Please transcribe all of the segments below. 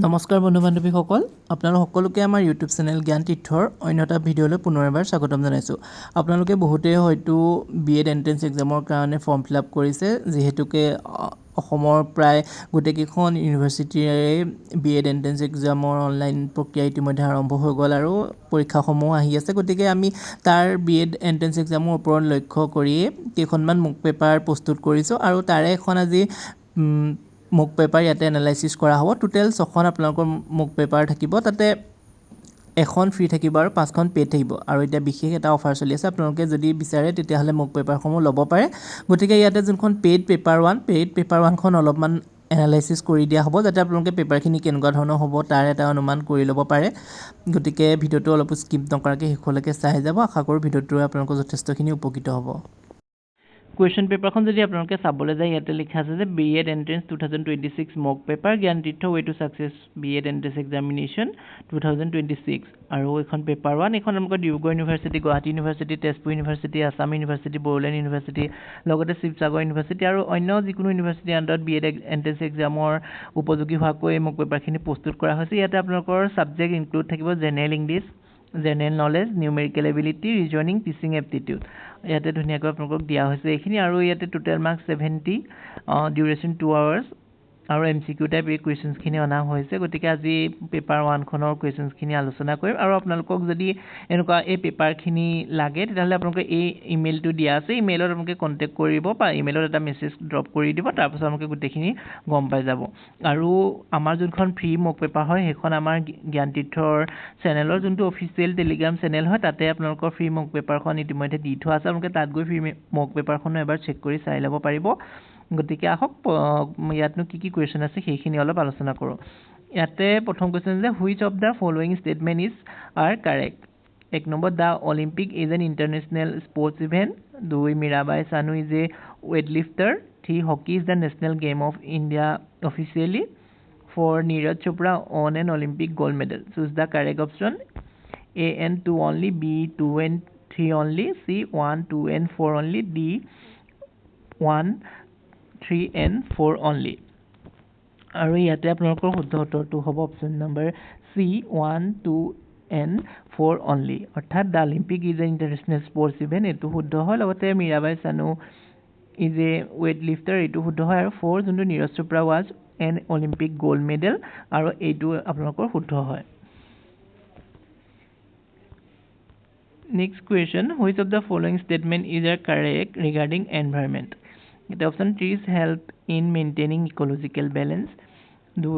নমস্কাৰ বন্ধু বান্ধৱীসকল, আপোনালোক সকলোকে আমাৰ ইউটিউব চেনেল জ্ঞান তীৰ্থৰ অন্য এটা ভিডিঅ'লৈ পুনৰ এবাৰ স্বাগতম জনাইছোঁ। আপোনালোকে বহুতেই হয়তো BEd এণ্ট্ৰেন্স এক্সামৰ কাৰণে ফৰ্ম ফিল আপ কৰিছে, যিহেতুকে অসমৰ প্ৰায় গোটেইকেইখন ইউনিভাৰ্চিটিৰে BEd এণ্ট্ৰেন্স এক্সামৰ অনলাইন প্ৰক্ৰিয়া ইতিমধ্যে আৰম্ভ হৈ গ'ল আৰু পৰীক্ষাসমূহ আহি আছে। গতিকে আমি তাৰ BEd এণ্ট্ৰেন্স এক্সামৰ ওপৰত লক্ষ্য কৰিয়ে কেইখনমান মুক পেপাৰ প্ৰস্তুত কৰিছোঁ আৰু তাৰে এখন আজি মুক পেপাৰ ইয়াতে এনালাইচিছ কৰা হ'ব। টোটেল 6খন আপোনালোকৰ মুক পেপাৰ থাকিব, তাতে এখন ফ্ৰী থাকিব আৰু 5খন পেইড থাকিব। আৰু এতিয়া বিশেষ এটা অফাৰ চলি আছে, আপোনালোকে যদি বিচাৰে তেতিয়াহ'লে মুক পেপাৰসমূহ ল'ব পাৰে। গতিকে ইয়াতে যোনখন পেইড পেপাৰ ওৱানখন অলপমান এনালাইচিছ কৰি দিয়া হ'ব, যাতে আপোনালোকে পেপাৰখিনি কেনেকুৱা ধৰণৰ হ'ব তাৰ এটা অনুমান কৰি ল'ব পাৰে। গতিকে ভিডিঅ'টো অলপ স্কিপ নকৰাকৈ শেষলৈকে চাই যাব। আশা কৰোঁ ভিডিঅ'টোৱে আপোনালোকৰ যথেষ্টখিনি উপকৃত হ'ব। কুৱেশ্যন পেপাৰখন যদি আপোনালোকে চাবলৈ যায়, ইয়াতে লিখা আছে যে BEd entrance 2026 mock paper Gyan Tirtha way to success BEd entrance examination 2026। আৰু এইখন পেপাৰ 1, এইখন আপোনালোকৰ Dibrugarh university, Guwahati university, Tezpur university, Assam university, Bodoland university, লগতে শিৱসাগৰ ইউনিভাৰ্চিটি আৰু অন্য যিকোনো ইউনিভাৰ্চিটিৰ আণ্ডাৰত BEd এণ্ট্ৰেন্স এক্সামৰ উপযোগী হোৱাকৈ মক পেপাৰখিনি প্ৰস্তুত কৰা হৈছে। ইয়াতে আপোনালোকৰ ছাবজেক্ট ইনক্লুড থাকিব general English, general knowledge, numerical ability, reasoning, teaching aptitude. ইয়াতে ধুনীয়াকৈ আপোনালোকক দিয়া হৈছে এইখিনি। আৰু ইয়াতে টোটেল মাৰ্কছ 70, ডিউৰেশ্যন 2 আৱাৰ্ছ আৰু MCQ টাইপ এই কুৱেশ্যনছখিনি অনা হৈছে। গতিকে আজি পেপাৰ 1খনৰ কুৱেশ্যনছখিনি আলোচনা কৰিম। আৰু আপোনালোকক যদি এনেকুৱা এই পেপাৰখিনি লাগে তেতিয়াহ'লে আপোনালোকে এই ইমেইলটো দিয়া আছে, ইমেইলত আপোনালোকে কণ্টেক্ট কৰিব বা ইমেইলত এটা মেছেজ ড্ৰপ কৰি দিব, তাৰপাছত আপোনালোকে গোটেইখিনি গম পাই যাব। আৰু আমাৰ যোনখন ফ্ৰী মক পেপাৰ হয় সেইখন আমাৰ জ্ঞান তীৰ্থৰ চেনেলৰ যোনটো অফিচিয়েল টেলিগ্ৰাম চেনেল হয়, তাতে আপোনালোকৰ ফ্ৰী মক পেপাৰখন ইতিমধ্যে দি থোৱা আছে। আপোনালোকে তাত গৈ ফ্ৰী মক পেপাৰখনো এবাৰ চেক কৰি চাই ল'ব পাৰিব। গতিকে আহক ইয়াতনো কি কি কুৱেশ্যন আছে সেইখিনি অলপ আলোচনা কৰোঁ। ইয়াতে প্ৰথম কুৱেশ্যন যে which of the following statement are correct. 1 number, the Olympic is an international sports event. 2, Mirabai Chanu is a weightlifter. 3, hockey is the national game of India officially. 4, Neeraj Chopra won an Olympic gold medal. Choose the correct option. A and 2 only, B 2 and 3 only, C 1, 2 and 4 only, D 1, 3 and 4 only. আৰু ইয়াতে আপোনালোকৰ শুদ্ধ উত্তৰটো হ'ব option number C 1, 2 and 4 only, অৰ্থাৎ the Olympic is a international sports event, এইটো শুদ্ধ হয়। লগতে Mirabai Chanu is a weightlifter, এইটো শুদ্ধ হয়। আৰু 4 যোনটো Neeraj Chopra was an Olympic gold medal, আৰু এইটো আপোনালোকৰ শুদ্ধ হয়। Next question, which of the following statement is correct regarding environment? The option: trees help in maintaining ecological balance. 2,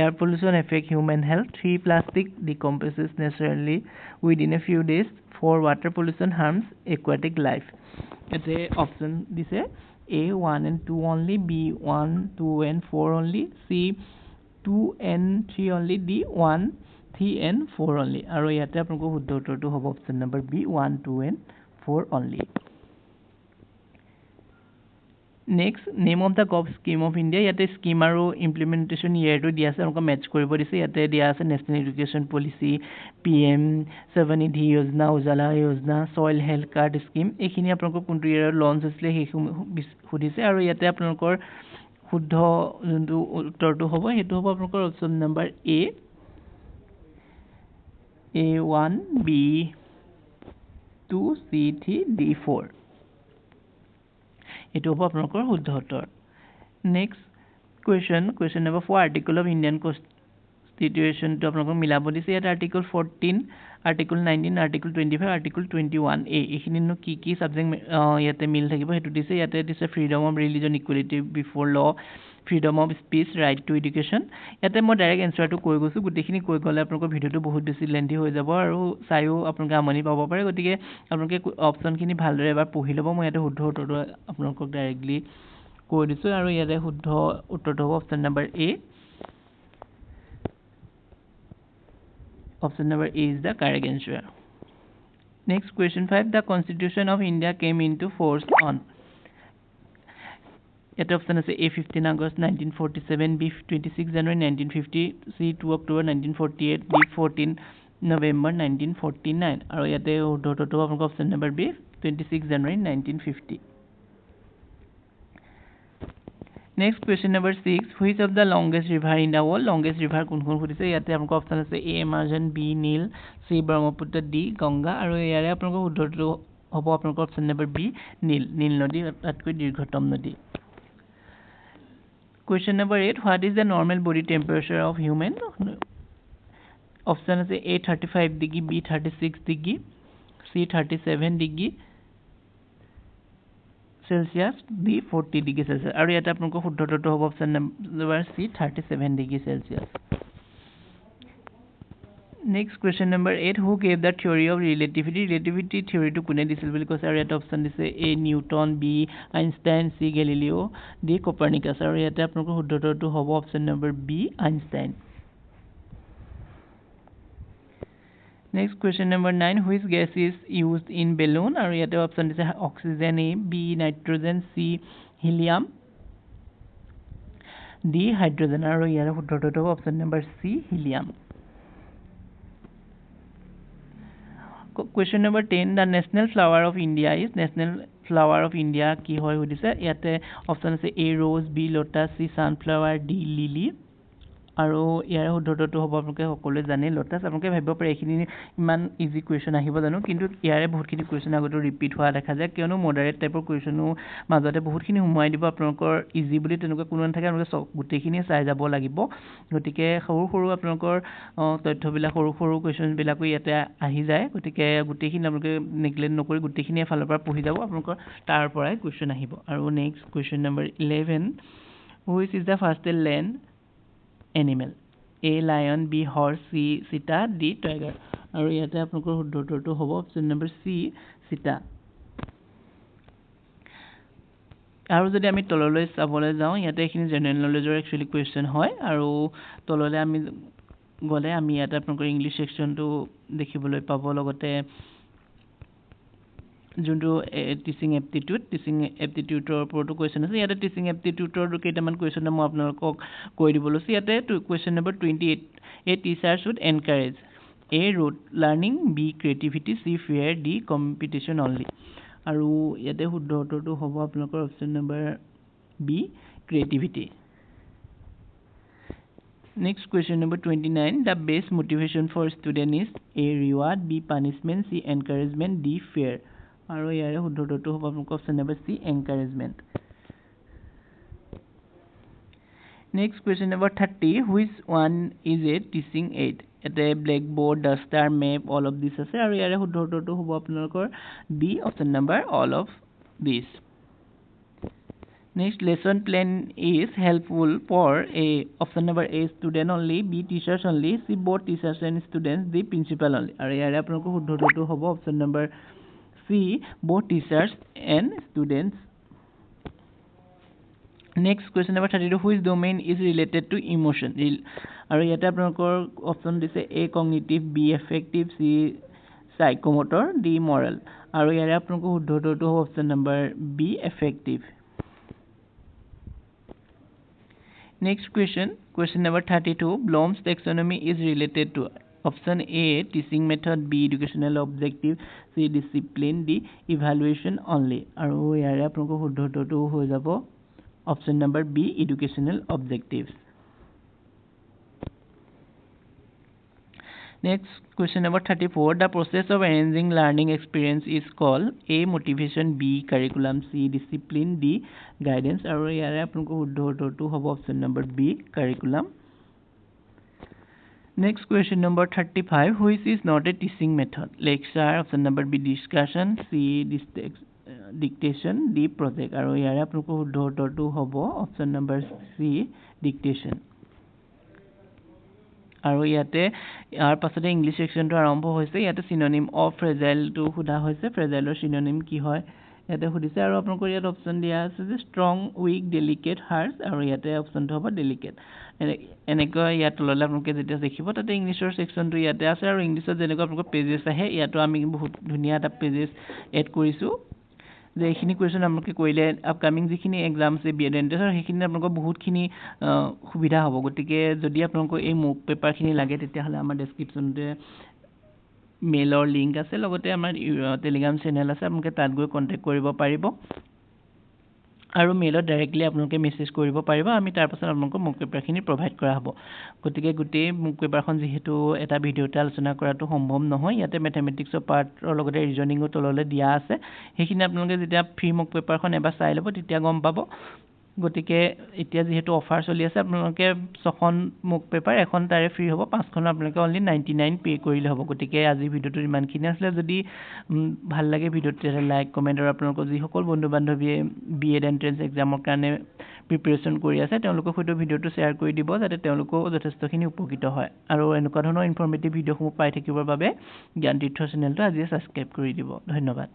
air pollution affect human health. 3, plastic decomposes naturally within a few days. 4, water pollution harms aquatic life. It's a option this is A 1 and 2 only, B 1, 2 and 4 only, C 2 and 3 only, D 1, 3 and 4 only. আৰু ইয়াতে আপোনালোকৰ শুদ্ধ উত্তৰটো হ'ব option number B 1, 2 and 4 only. Next, name of the gov scheme of India. ইয়াতে scheme আৰু implementation ইয়েৰটো দিয়া আছে, আপোনালোকক মেটচ কৰিব দিছে। ইয়াতে দিয়া আছে national education policy, PM Svanidhi Yojana, Ujjwala Yojana, soil health card scheme. এইখিনি আপোনালোকৰ কোনটো ইয়েৰত লঞ্চ হৈছিলে সেইসমূহ সুধিছে। আৰু ইয়াতে আপোনালোকৰ শুদ্ধ যোনটো উত্তৰটো হ'ব সেইটো হ'ব আপোনালোকৰ option number A 1, B 2, C 3, D 4। এইটো হ'ব আপোনালোকৰ শুদ্ধ উত্তৰ। Next question number 4, article of Indian কনষ্টিটিউশ্যনটো আপোনালোকক মিলাব দিছে। ইয়াত article 14, article 19, article 25, article 21A, এইখিনিনো কি কি ছাবজেক্ট ইয়াতে মিল থাকিব সেইটো দিছে। ইয়াতে দিছে freedom of religion, equality before law, freedom of speech, right to education. ইয়াতে মই ডাইৰেক্ট এনচাৰটো কৈ গৈছোঁ, গোটেইখিনি কৈ গ'লে আপোনালোকৰ ভিডিঅ'টো বহুত বেছি লেন্থি হৈ যাব আৰু চায়ো আপোনালোকে আমনি পাব পাৰে। গতিকে আপোনালোকে অপশ্যনখিনি ভালদৰে এবাৰ পঢ়ি ল'ব। মই ইয়াতে শুদ্ধ উত্তৰটো আপোনালোকক ডাইৰেক্টলি কৈ দিছোঁ। আৰু ইয়াতে শুদ্ধ উত্তৰটো হ'ব option number A। Option number A is the correct answer. Next, question 5, the Constitution of India came into force on. ইয়াতে অপশ্যন আছে A 15 August 1947, B 26 January 1950, C 2 October 1948, D 14 November 1949। আৰু ইয়াতে শুদ্ধ উত্তৰটো হ'ব আপোনালোকৰ option number B 26 January 1950। Next question number 6, which of the longest river in the world? Longest river কোনখন সুধিছে ইয়াতে আপোনাক অপচন আছে A Amazon, B Nile, C Brahmaputra, D Ganga আৰু ইয়াৰে আপোনাক শুদ্ধটো হ'ব আপোনাক অপচন নম্বৰ B নীল নদী আটাইতকৈ দীৰ্ঘতম নদী Question number 8, what is the normal body temperature of human? Option আছে A 35 degree, B 36 degree, C 37 degree Celsius, B 40 degree Celsius. আৰু ইয়াতে আপোনাক শুদ্ধটো হ'ব option number C 37 degree Celsius. Next question number 8, who gave the theory of relativity? Relativity theory to কোনে দিছিল বুলি কৈছে আৰু ইয়াতে অপচন দিছে A Newton, B Einstein, C Galileo, D Copernicus আৰু ইয়াতে আপোনাক শুদ্ধটো হ'ব option number B Einstein. Next question number 9, which gas is used in balloon? আৰু ইয়াতে অপচন দিছে oxygen, A, B nitrogen, C helium, D hydrogen আৰু ইয়াৰে শুদ্ধটো হ'ব option number C helium. Question number 10, the national flower of India is? National flower of India কি হয় সুধিছে ইয়াতে অপচন আছে A rose, B lotus, C sunflower, D lily আৰু ইয়াৰে শুদ্ধটো হ'ব আপোনালোকে সকলোৱে জানে lotus আপোনালোকে ভাবিব পাৰে এইখিনি ইমান ইজি কুৱেশ্যন আহিব জানো কিন্তু ইয়াৰে বহুতখিনি কুৱেশ্যন আগতে ৰিপিট হোৱা দেখা যায় কিয়নো মডাৰেট টাইপৰ কুৱেশ্যনো মাজতে বহুতখিনি সোমোৱাই দিব আপোনালোকৰ ইজি বুলি তেনেকুৱা কোনো নাথাকে আপোনালোকে গোটেইখিনি চাই যাব লাগিব গতিকে সৰু আপোনালোকৰ তথ্যবিলাক সৰু কুৱেশ্যনবিলাকো ইয়াতে আহি যায় গতিকে গোটেইখিনি আপোনালোকে নেগলেক্ট নকৰি গোটেইখিনি এফালৰ পৰা পঢ়ি যাব আপোনালোকৰ তাৰ পৰাই কুৱেশ্যন আহিব আৰু next question number 11 which is the fastest land animal? A lion, B horse, C cheetah, D tiger আৰু ইয়াতে আপোনালোকৰ শুদ্ধটো হ'ব অপচন নম্বৰ C cheetah. আৰু যদি আমি তললৈ চাবলৈ যাওঁ ইয়াতে এইখিনি জেনেৰেল নলেজৰ একচুৱেলি কুৱেশ্যন হয় আৰু তললৈ আমি গ'লে আমি ইয়াতে আপোনালোকৰ ইংলিছ সেকশ্যনটো দেখিবলৈ পাব লগতে যোনটো টিচিং এপ্টিটিউডৰ ওপৰতো কুৱেশ্যন আছে ইয়াতে টিচিং এপ্টিটিউডৰ কেইটামান কুৱেশ্যন মই আপোনালোকক কৈ দিব লৈছোঁ ইয়াতে question number 28 A teacher should encourage A rote learning, B creativity, C fear, D competition only আৰু ইয়াতে শুদ্ধটো হ'ব আপোনালোকৰ option number B creativity. Next question number 29, the best motivation for student is A reward, B punishment, C encouragement, D fear আৰু ইয়াৰে শুদ্ধটো হ'ব আপোনালোকৰ option number C encouragement. Next question number 30, which one is a teaching aid? এতে blackboard, duster, map, all of this আছে আৰু ইয়াৰে শুদ্ধটো হ'ব আপোনালোকৰ B option number all of this. Next lesson plan is helpful for A option number A student only, B teachers only, C both teachers and students, D principal only আৰু ইয়াৰে আপোনালোকৰ শুদ্ধটো হ'ব option number C both teachers and students. Next question number 32, which domain is related to emotion? আৰু ইয়াতে আপোনালোকৰ option দিছে A cognitive, B affective, C psychomotor, D moral আৰু ইয়াৰে আপোনালোকৰ শুদ্ধটো হ'ব option number B affective. Next question number 32, Bloom's taxonomy is related to option A teaching method, B educational objective, C discipline, D evaluation only আৰু ইয়াৰে আপোনালোকৰ শুদ্ধটো হৈ যাব option number B educational objectives. Next question number 34, the process of arranging learning experience is called A motivation, B curriculum, C discipline, D guidance আৰু ইয়াৰে আপোনালোকৰ শুদ্ধটো হ'ব option number B curriculum. Next question number 35, which is not a teaching method? Lecture, option number B discussion, C dictation, D project আৰু ইয়াৰে আপোনালোকৰ শুদ্ধটো হ'ব option number C dictation. আৰু ইয়াতে ইয়াৰ পাছতে ইংলিছ সেকশ্যনটো আৰম্ভ হৈছে ইয়াতে চিনোনিম অফ ফ্ৰেজাইলটো সোধা হৈছে ফ্ৰেজাইলৰ চিনোনিম কি হয় ইয়াতে সুধিছে আৰু আপোনালোকৰ ইয়াত অপশ্যন দিয়া আছে যে ষ্ট্ৰং উইক ডেলিকেট হাৰ্ছ আৰু ইয়াতে অপশ্যনটো হ'ব ডেলিকেট এনেকৈ ইয়াত তললৈ আপোনালোকে যেতিয়া দেখিব তাতে ইংলিছৰ সেকশ্যনটো ইয়াতে আছে আৰু ইংলিছত যেনেকৈ আপোনালোকৰ পেজেছ আহে ইয়াতো আমি বহুত ধুনীয়া এটা পেজেছ এড কৰিছোঁ যে এইখিনি কুৱেশ্যন আপোনালোকে কৰিলে আপকামিং যিখিনি এক্সাম আছে বি এড এণ্ট্ৰেঞ্চৰ সেইখিনি আপোনালোকৰ বহুতখিনি সুবিধা হ'ব গতিকে যদি আপোনালোকৰ এই মোক পেপাৰখিনি লাগে তেতিয়াহ'লে আমাৰ ডেছক্ৰিপশ্যনতে মেইলৰ লিংক আছে লগতে আমাৰ টেলিগ্ৰাম চেনেল আছে আপোনালোকে তাত গৈ কণ্টেক্ট কৰিব পাৰিব আৰু মেইলত ডাইৰেক্টলি আপোনালোকে মেছেজ কৰিব পাৰিব আমি তাৰ পাছত আপোনালোকক মক পেপাৰখিনি প্ৰভাইড কৰা হ'ব গতিকে গোটেই মক পেপাৰখন যিহেতু এটা ভিডিঅ'তে আলোচনা কৰাটো সম্ভৱ নহয় ইয়াতে মেথমেটিক্সৰ পাৰ্টৰ লগতে ৰিজনিঙো তললৈ দিয়া আছে সেইখিনি আপোনালোকে যেতিয়া ফ্ৰী মক পেপাৰখন এবাৰ চাই ল'ব তেতিয়া গম পাব গতিকে এতিয়া যেহেতু অফাৰ চলি আছে আপোনালোকে 6খন মক পেপাৰ এখন তাৰে ফ্ৰী হ'ব 5খন আপোনালোকে অনলি 99 পে কৰিলে হ'ব গতিকে আজি ভিডিঅ'টো ইমানখিনি আছিলে যদি ভাল লাগে ভিডিঅ'টো লাইক কমেন্ট আৰু আপোনালোকৰ যিসকল বন্ধু বান্ধৱীয়ে বিএড এন্ট্ৰেন্স এক্সামৰ কাৰণে প্ৰিপাৰেচন কৰি আছে তেওঁলোকক হয়তো ভিডিঅ'টো শ্বেয়াৰ কৰি দিব যাতে তেওঁলোকো যথেষ্টখিনি উপকৃত হয় আৰু এনেকুৱা ধৰণৰ ইনফৰমেটিভ ভিডিঅ'সমূহ পাই থাকিবৰ বাবে জ্ঞান তীৰ্থ চেনেলটো আজি সাবস্ক্ৰাইব কৰি দিব ধন্যবাদ